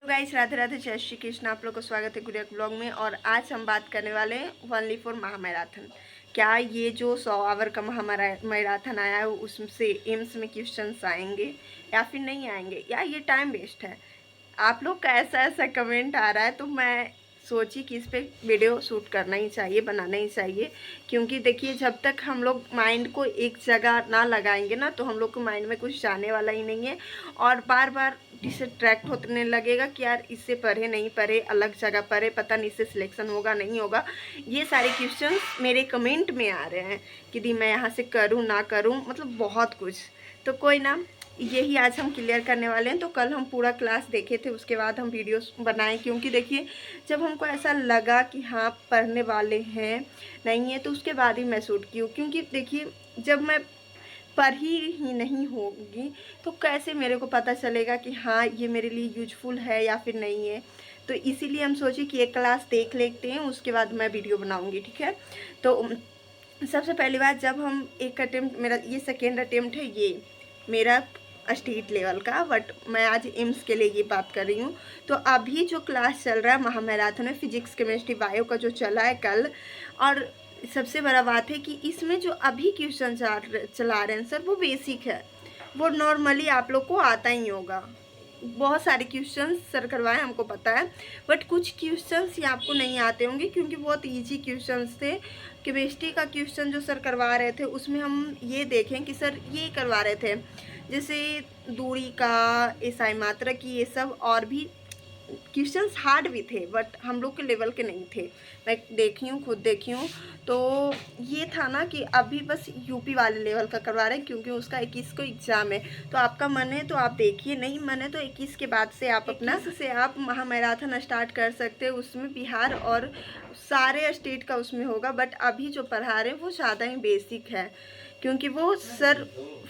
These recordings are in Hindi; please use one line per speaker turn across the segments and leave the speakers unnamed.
तो गाइस, राधे राधे, जय श्री कृष्ण। आप लोग को स्वागत है गुड़िया ब्लॉग में। और आज हम बात करने वाले हैं ओनली फॉर महामैराथन। क्या ये जो 100 आवर का महामैराथन आया है उससे एम्स में क्वेश्चंस आएंगे या फिर नहीं आएंगे, या ये टाइम वेस्ट है? आप लोग का ऐसा ऐसा कमेंट आ रहा है, तो मैं सोची कि इस पर वीडियो शूट करना ही चाहिए, बनाना ही चाहिए। क्योंकि देखिए, जब तक हम लोग माइंड को एक जगह ना लगाएंगे ना, तो हम लोग को माइंड में कुछ जाने वाला ही नहीं है। और बार बार डिस्ट्रैक्ट होने लगेगा कि यार इससे पढ़े नहीं पढ़े, अलग जगह पढ़े, पता नहीं इससे सिलेक्शन होगा नहीं होगा। ये सारे क्वेश्चंस मेरे कमेंट में आ रहे हैं कि दी मैं यहाँ से करूँ ना करूँ, मतलब बहुत कुछ। तो कोई ना, यही आज हम क्लियर करने वाले हैं। तो कल हम पूरा क्लास देखे थे, उसके बाद हम वीडियोस बनाए। क्योंकि देखिए, जब हमको ऐसा लगा कि हाँ पढ़ने वाले हैं नहीं है, तो उसके बाद ही मैं शूट की हूँ। क्योंकि देखिए, जब मैं पढ़ी ही नहीं होगी तो कैसे मेरे को पता चलेगा कि हाँ ये मेरे लिए यूजफुल है या फिर नहीं है। तो इसीलिए हम सोचे कि एक क्लास देख लेते हैं, उसके बाद मैं वीडियो बनाऊँगी, ठीक है। तो सबसे पहली बात, जब हम एक अटेम्प्ट, मेरा ये सेकेंड अटेम्प्ट है, ये मेरा स्टेट लेवल का, बट मैं आज एम्स के लिए ये बात कर रही हूँ। तो अभी जो क्लास चल रहा है महामैराथन में, फिजिक्स केमिस्ट्री बायो का जो चला है कल। और सबसे बड़ा बात है कि इसमें जो अभी क्वेश्चन चला रहे हैं सर, वो बेसिक है, वो नॉर्मली आप लोग को आता ही होगा। बहुत सारे क्वेश्चंस सर करवाए, हमको पता है। बट कुछ क्वेश्चंस ही आपको नहीं आते होंगे, क्योंकि बहुत इजी क्वेश्चंस थे। केमिस्ट्री का क्वेश्चन जो सर करवा रहे थे, उसमें हम ये देखें कि सर ये करवा रहे थे, जैसे दूरी का, एसआई मात्रा की, ये सब। और भी क्वेश्चंस हार्ड भी थे, बट हम लोग के लेवल के नहीं थे। मैं देखी हूँ, खुद देखी हूँ। तो ये था ना कि अभी बस यूपी वाले लेवल का करवा रहे हैं, क्योंकि उसका 21 को एग्ज़ाम है। तो आपका मन है तो आप देखिए, नहीं मन है तो 21 के बाद से आप अपना से आप महामैराथन स्टार्ट कर सकते हैं। उसमें बिहार और सारे स्टेट का उसमें होगा। बट अभी जो पढ़ा रहे हैं वो ज़्यादा ही बेसिक है, क्योंकि वो सर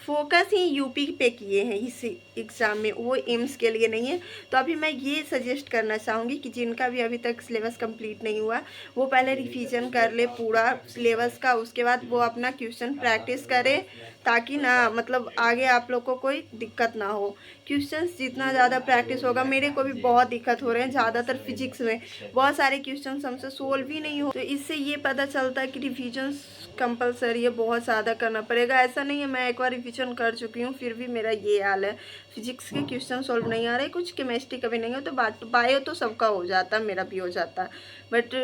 फोकस ही यूपी पे किए हैं इस एग्ज़ाम में, वो एम्स के लिए नहीं है। तो अभी मैं ये सजेस्ट करना चाहूँगी कि जिनका भी अभी तक सिलेबस कंप्लीट नहीं हुआ, वो पहले रिवीजन कर ले पूरा सिलेबस का, उसके बाद वो अपना क्वेश्चन प्रैक्टिस करे, ताकि ना मतलब आगे आप लोग को कोई दिक्कत ना हो। क्वेश्चंस जितना ज़्यादा प्रैक्टिस होगा, मेरे को भी बहुत दिक्कत हो रहे हैं ज़्यादातर फिजिक्स में, बहुत सारे क्वेश्चंस हमसे सोल्व ही नहीं हो। तो इससे ये पता चलता है कि रिविजन्स कंपलसरी है, बहुत ज़्यादा करना पड़ेगा। ऐसा नहीं है, मैं एक बार रिविजन कर चुकी हूँ, फिर भी मेरा ये हाल है, फिजिक्स के क्वेश्चन सॉल्व नहीं आ रहे, कुछ केमिस्ट्री का भी नहीं हो। तो बायो तो सबका हो जाता, मेरा भी हो जाता। बट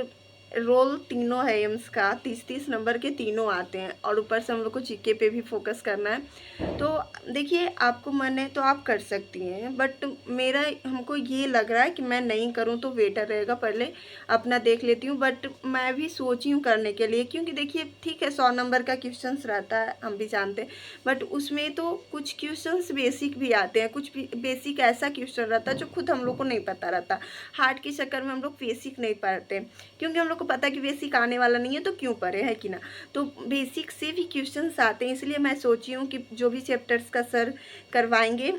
रोल तीनों है एम्स का, 30-30 नंबर के तीनों आते हैं, और ऊपर से हम लोग को जीके पे भी फोकस करना है। तो देखिए, आपको मन है तो आप कर सकती हैं, बट मेरा हमको ये लग रहा है कि मैं नहीं करूं तो बेटर रहेगा, पहले अपना देख लेती हूँ। बट मैं भी सोची हूँ करने के लिए, क्योंकि देखिए ठीक है 100 नंबर का क्वेश्चंस रहता है, हम भी जानते हैं। बट उसमें तो कुछ क्वेश्चंस बेसिक भी आते हैं, कुछ बेसिक ऐसा क्वेश्चन रहता है जो खुद हम लोग को नहीं पता रहता। हार्ड के चक्कर में हम लोग बेसिक नहीं पढ़ते, क्योंकि हम लोग को पता है कि बेसिक आने वाला नहीं है, तो क्यों पढ़े, है कि ना। तो बेसिक से भी क्वेश्चंस आते हैं, इसलिए मैं सोची हूँ कि जो भी चैप्टर्स का सर करवाएंगे,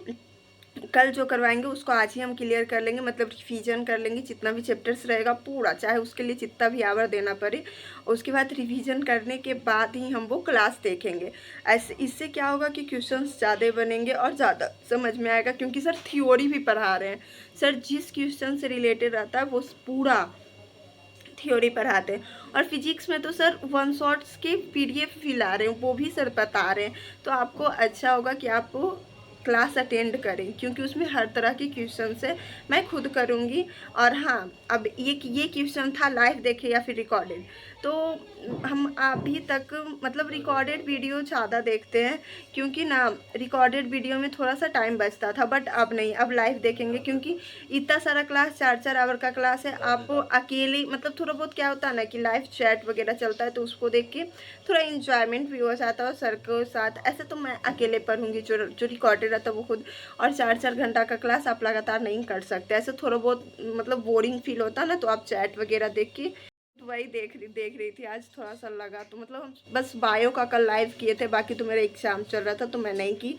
कल जो करवाएंगे उसको आज ही हम क्लियर कर लेंगे, मतलब रिवीजन कर लेंगे जितना भी चैप्टर्स रहेगा पूरा, चाहे उसके लिए जितना भी आवर देना पड़े। उसके बाद रिवीजन करने के बाद ही हम वो क्लास देखेंगे। ऐसे इससे क्या होगा कि क्वेश्चंस ज़्यादा बनेंगे और ज़्यादा समझ में आएगा, क्योंकि सर थ्योरी भी पढ़ा रहे हैं। सर जिस क्वेश्चन से रिलेटेड रहता है वो पूरा थ्योरी पढ़ाते हैं। और फिजिक्स में तो सर वन शॉट्स के पीडीएफ भी ला रहे हैं, वो भी सर बता रहे हैं। तो आपको अच्छा होगा कि आप क्लास अटेंड करें, क्योंकि उसमें हर तरह के क्वेश्चन है, मैं खुद करूँगी। और हाँ, अब ये क्वेश्चन था लाइव देखे या फिर रिकॉर्डेड। तो हम अभी तक मतलब रिकॉर्डेड वीडियो ज़्यादा देखते हैं, क्योंकि ना रिकॉर्डेड वीडियो में थोड़ा सा टाइम बचता था। बट अब नहीं, अब लाइव देखेंगे, क्योंकि इतना सारा क्लास, 4-4 आवर का क्लास है। आप अकेले मतलब थोड़ा बहुत क्या होता है ना कि लाइव चैट वगैरह चलता है, तो उसको देख के थोड़ा इन्जॉयमेंट भी हो जाता है और सर के साथ। ऐसे तो मैं अकेले पढ़ूंगी, जो रिकॉर्डेड रहता है वो खुद। और 4-4 घंटा का क्लास आप लगातार नहीं कर सकते, ऐसे थोड़ा बहुत मतलब बोरिंग फील होता है ना, तो आप चैट वगैरह देख के। तो वही देख रही थी आज, थोड़ा सा लगा तो मतलब बस बायो का कल लाइव किए थे, बाकी तो मेरा एग्जाम चल रहा था तो मैं नहीं की।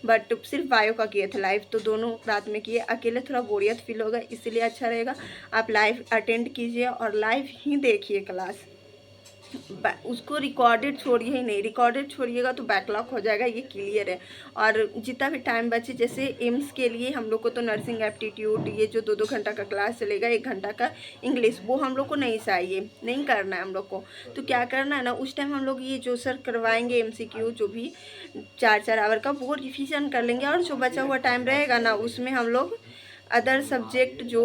बट सिर्फ बायो का किए थे लाइव, तो दोनों रात में किए। अकेले थोड़ा बोरियत फील होगा, इसलिए अच्छा रहेगा आप लाइव अटेंड कीजिए और लाइव ही देखिए क्लास। उसको रिकॉर्डेड छोड़िए ही नहीं, रिकॉर्डेड छोड़िएगा तो बैकलॉग हो जाएगा, ये क्लियर है। और जितना भी टाइम बचे, जैसे एम्स के लिए हम लोग को तो नर्सिंग एप्टीट्यूड, ये जो 2-2 घंटा का क्लास चलेगा, 1 घंटा का इंग्लिश, वो हम लोग को नहीं चाहिए, नहीं करना है हम लोग को। तो क्या करना है ना, उस टाइम हम लोग ये जो सर करवाएंगे MCQ जो भी 4-4 आवर का, वो रिविज़न कर लेंगे। और जो बचा हुआ टाइम रहेगा ना, उसमें हम लोग अदर सब्जेक्ट जो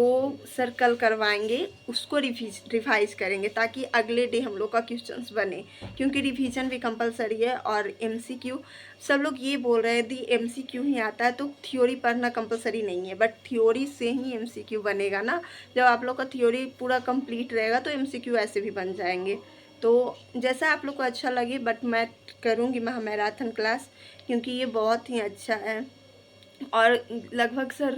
सर कल करवाएंगे उसको रिवाइज करेंगे, ताकि अगले डे हम लोग का क्वेश्चंस बने, क्योंकि रिवीजन भी कंपलसरी है। और MCQ सब लोग ये बोल रहे हैं यदि MCQ ही आता है तो थ्योरी पढ़ना कंपलसरी नहीं है, बट थ्योरी से ही MCQ बनेगा ना। जब आप लोग का थ्योरी पूरा कंप्लीट रहेगा तो MCQ ऐसे भी बन जाएंगे। तो जैसा आप लोग को अच्छा लगे, बट मैं करूँगी महामैराथन क्लास, क्योंकि ये बहुत ही अच्छा है। और लगभग सर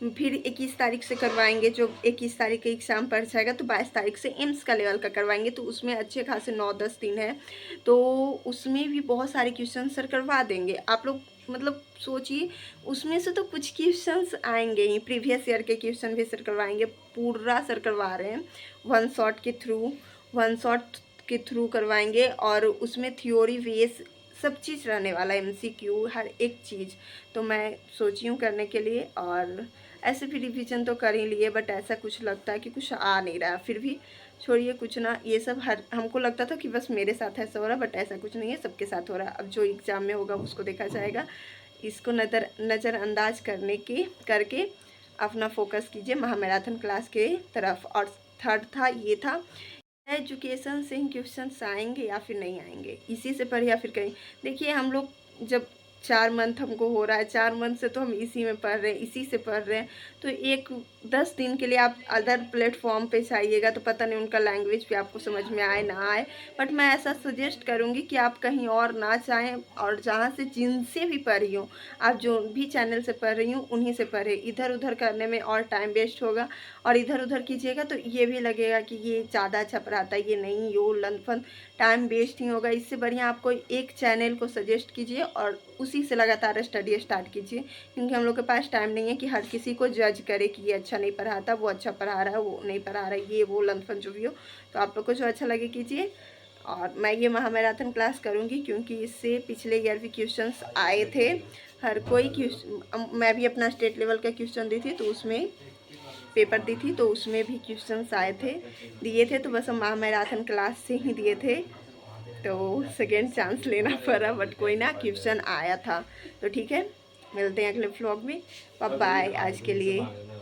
फिर 21 तारीख से करवाएंगे, जो 21 तारीख के एग्ज़ाम पड़ जाएगा तो 22 तारीख से एम्स का लेवल का करवाएंगे। तो उसमें अच्छे खासे 9-10 दिन है, तो उसमें भी बहुत सारे क्वेश्चन सर करवा देंगे। आप लोग मतलब सोचिए, उसमें से तो कुछ क्वेश्चंस आएंगे ही, प्रीवियस ईयर के क्वेश्चन भी सर करवाएंगे, पूरा सर करवा रहे हैं। वन शॉट के थ्रू करवाएंगे, और उसमें थ्योरी बेस सब चीज़ रहने वाला है, MCQ हर एक चीज़। तो मैं सोची हूँ करने के लिए, और ऐसे भी रिवीजन तो कर ही लिए, बट ऐसा कुछ लगता है कि कुछ आ नहीं रहा। फिर भी छोड़िए, कुछ ना, ये सब हर हमको लगता था कि बस मेरे साथ ऐसा हो रहा, बट ऐसा कुछ नहीं है, सबके साथ हो रहा है। अब जो एग्ज़ाम में होगा उसको देखा जाएगा। इसको नज़रअंदाज करके अपना फोकस कीजिए महामैराथन क्लास के तरफ। और थर्ड था, ये था एजुकेशन से ही क्वेश्चंस आएंगे या फिर नहीं आएंगे, इसी से पढ़ या फिर कहीं। देखिए, हम लोग जब 4 मंथ हमको हो रहा है, 4 मंथ से तो हम इसी में पढ़ रहे हैं, इसी से पढ़ रहे हैं। तो एक 10 दिन के लिए आप अदर प्लेटफॉर्म पे चाहिएगा, तो पता नहीं उनका लैंग्वेज भी आपको समझ में आए ना आए। बट मैं ऐसा सजेस्ट करूँगी कि आप कहीं और ना चाहें, और जहाँ से जिनसे भी पढ़ी हो, आप जो भी चैनल से पढ़ रही हूँ उन्हीं से पढ़े। इधर उधर करने में और टाइम वेस्ट होगा, और इधर उधर कीजिएगा तो ये भी लगेगा कि ये ज़्यादा अच्छा पढ़ाता है, ये नहीं, यो लनफन, टाइम वेस्ट ही होगा। इससे बढ़िया आप कोई एक चैनल को सजेस्ट कीजिए और उसी से लगातार स्टडी स्टार्ट कीजिए, क्योंकि हम लोग के पास टाइम नहीं है कि हर किसी को जज करे कि ये अच्छा नहीं पढ़ाता, वो अच्छा पढ़ा रहा है, वो नहीं पढ़ा रहा है, ये वो लनफन जो भी हो। तो आप लोग को जो अच्छा लगे कीजिए। और मैं ये महामैराथन क्लास करूँगी, क्योंकि इससे पिछले ईयर भी क्वेश्चंस आए थे। हर कोई क्वेश्चन, मैं भी अपना स्टेट लेवल का क्वेश्चन दी थी, तो उसमें पेपर दी थी, तो उसमें भी क्वेश्चंस आए थे, दिए थे। तो बस हम महामैराथन क्लास से ही दिए थे, तो सेकेंड चांस लेना पड़ा, बट कोई ना, क्वेश्चन आया था। तो ठीक है, मिलते हैं अगले व्लॉग में। बाय बाय आज के लिए।